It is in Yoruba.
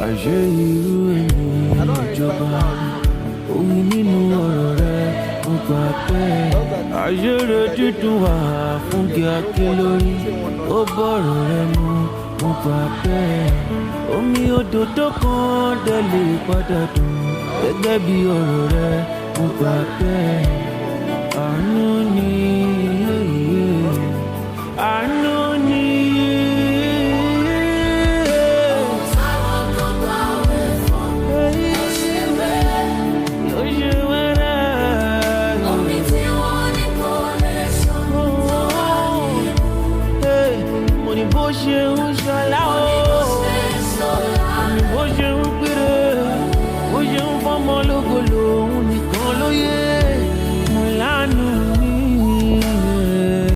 àṣé irú ènìyàn ìjọba omi nínú ọ̀rọ̀ rẹ mo gbà pé àṣírí dídùn wà fún kíákí lórí ó bọ̀rọ̀ rẹ mu mo gbà pé omi odò tó kàn dé lè padà dùn gẹ́gẹ́ bí ọ̀rọ̀ rẹ mo gbà pé àánú ni àánú ni. Bó ṣe ń ṣọlá